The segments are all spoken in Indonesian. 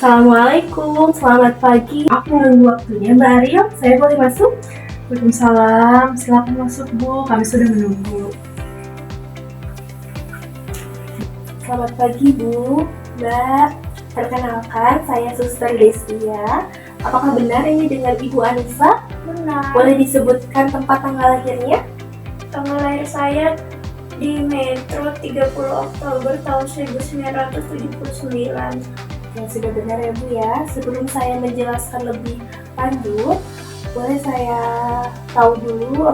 Assalamualaikum, selamat pagi. Aku menunggu waktunya, Mbak Ariel. Saya boleh masuk? Waalaikumsalam, silakan masuk Bu, kami sudah menunggu. Selamat pagi Bu, Mbak. Perkenalkan, saya Suster Destia. Apakah benar ini dengan Ibu Anissa? Benar. Boleh disebutkan tempat tanggal lahirnya? Tanggal lahir saya di Metro 30 Oktober tahun 1979. Yang sudah benar ya Bu ya. Sebelum saya menjelaskan lebih lanjut, boleh saya tahu dulu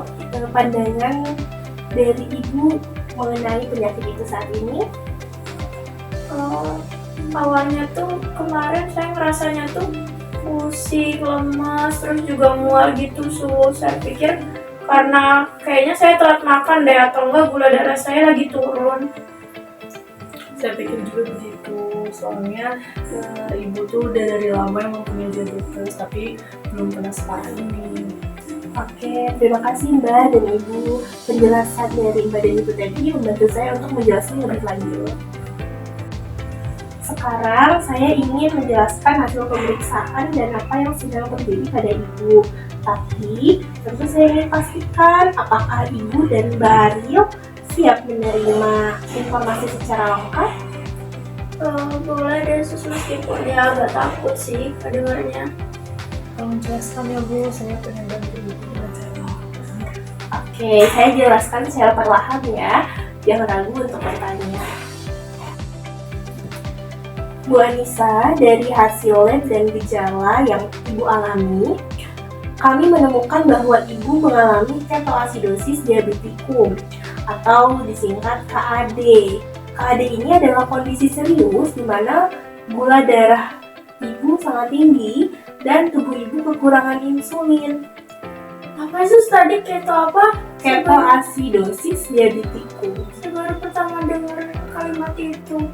pandangan dari Ibu mengenai penyakit itu saat ini? Awalnya tuh kemarin saya ngerasanya tuh pusing, lemas, terus juga mual gitu Saya pikir karena kayaknya saya telat makan deh, atau enggak gula darah saya lagi turun. Saya pikir juga begitu, soalnya ibu tuh udah dari lama emang punya diabetes, tapi belum pernah separah ini. Oke, terima kasih Mbak dan Ibu. Penjelasan dari Mbak dan Ibu tadi membantu saya untuk menjelaskan lebih lanjut. Sekarang saya ingin menjelaskan hasil pemeriksaan dan apa yang sedang terjadi pada Ibu. Tapi tentu saya ingin pastikan apakah Ibu dan Mbak Ariel siap menerima informasi secara lengkap? Boleh deh meskipun ya agak takut sih kedengarnya. Tolong jelaskan ya Bu, saya pengen bantu ibu dengan cara. Oke, saya jelaskan secara perlahan ya. Jangan ragu untuk bertanya. Bu Anissa, dari hasil lab dan gejala yang Ibu alami, kami menemukan bahwa Ibu mengalami ketoasidosis diabetikum atau disingkat KAD. KAD ini adalah kondisi serius di mana gula darah Ibu sangat tinggi dan tubuh Ibu kekurangan insulin. Apa sih tadi keto apa? Ketoasidosis diabetikum. Saya baru pertama dengar kalimat itu.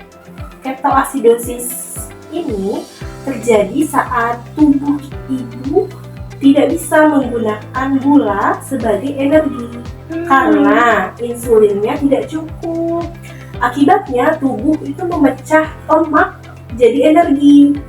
Ketoasidosis ini terjadi saat tubuh Ibu tidak bisa menggunakan gula sebagai energi karena insulinnya tidak cukup. Akibatnya tubuh itu memecah lemak jadi energi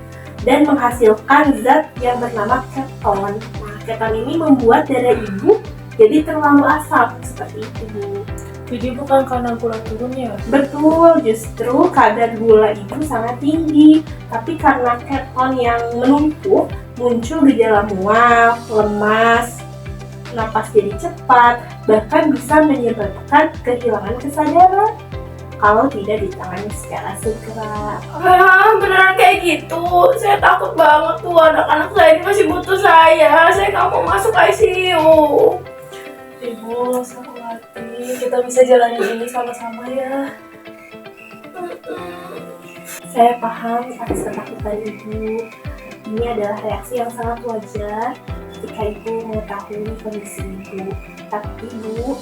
dan menghasilkan zat yang bernama keton. Nah, keton ini membuat darah Ibu jadi terlalu asam seperti itu, Bu. Jadi bukan karena gula turun ya? Betul, justru kadar gula Ibu sangat tinggi, tapi karena keton yang menumpuk muncul gejala mual, lemas, napas jadi cepat, bahkan bisa menyebabkan kehilangan kesadaran kalau tidak ditangani secara segera. Beneran kayak gitu? Saya takut banget tuh, anak-anak saya ini masih butuh saya nggak mau masuk ICU. Ibu, nggak usah khawatir, kita bisa jalanin ini sama-sama ya. Saya paham atas ketakutan Ibu. Ini adalah reaksi yang sangat wajar ketika Ibu mengetahui kondisi Ibu. Tapi Ibu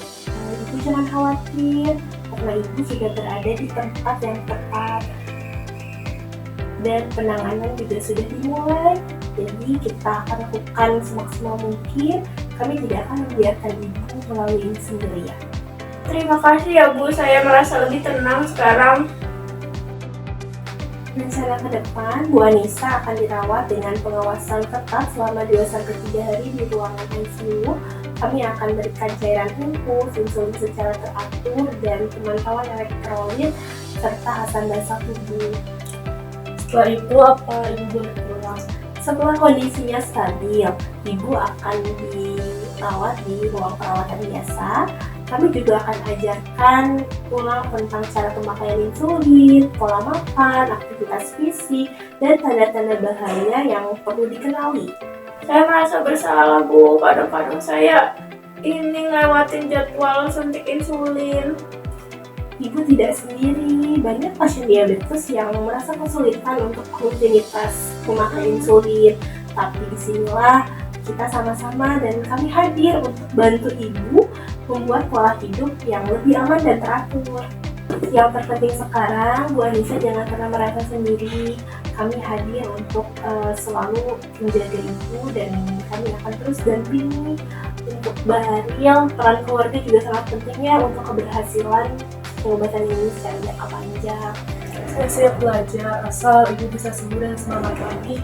jangan khawatir karena Ibu sudah berada di tempat yang tepat dan penanganan juga sudah dimulai. Jadi kita akan lakukan semaksimal mungkin. Kami tidak akan membiarkan Ibu melalui ini sendirian. Terima kasih ya Bu, saya merasa lebih tenang sekarang. Rencana ke depan, Bu Anissa akan dirawat dengan pengawasan ketat selama 2-3 hari di ruangan ICU. Kami akan berikan cairan infus, insulin secara teratur, dan pemantauan elektrolit serta asam basa tubuh. Setelah itu apa Ibu boleh pulang? Setelah kondisinya stabil, Ibu akan dirawat di ruang perawatan biasa. Kami juga akan ajarkan ulang tentang cara pemakaian insulin, pola makan, aktivitas fisik, dan tanda-tanda bahaya yang perlu dikenali. Saya merasa bersalah Bu, kadang-kadang saya ini ngelewatin jadwal suntik insulin. Ibu tidak sendiri, banyak pasien diabetes yang merasa kesulitan untuk rutinitas memakai insulin. Tapi disinilah kita sama-sama dan kami hadir untuk bantu Ibu membuat pola hidup yang lebih aman dan teratur. Yang terpenting sekarang, Bu Anissa jangan pernah merasa sendiri. Kami hadir untuk selalu menjaga Ibu dan kami akan terus dampingi. Untuk Mbak Ariel, peran keluarga juga sangat penting ya untuk keberhasilan pengobatan ini secara jangka panjang. Saya siap belajar, asal Ibu bisa sembuh dan semangat lagi.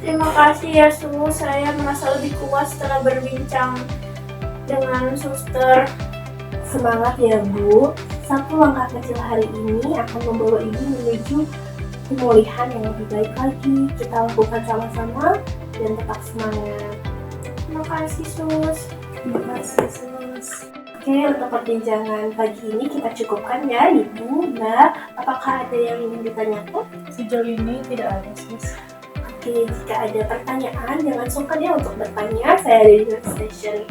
Terima kasih ya Su, saya merasa lebih kuat setelah berbincang dengan suster. Semangat ya Bu, satu langkah kecil hari ini akan membawa Ibu menuju pemulihan yang lebih baik lagi. Kita lakukan sama-sama dan tetap semangat. Terima kasih Sus. Terima kasih, Sus. Oke, untuk perbincangan pagi ini kita cukupkan ya Ibu, Mbak. Apakah ada yang ingin ditanyakan? Sejauh ini tidak ada, Sus. Oke, jika ada pertanyaan jangan sungkan ya untuk bertanya. Saya ada di station.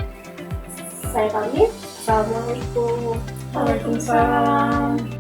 Saya pamit. Assalamualaikum. Waalaikumsalam.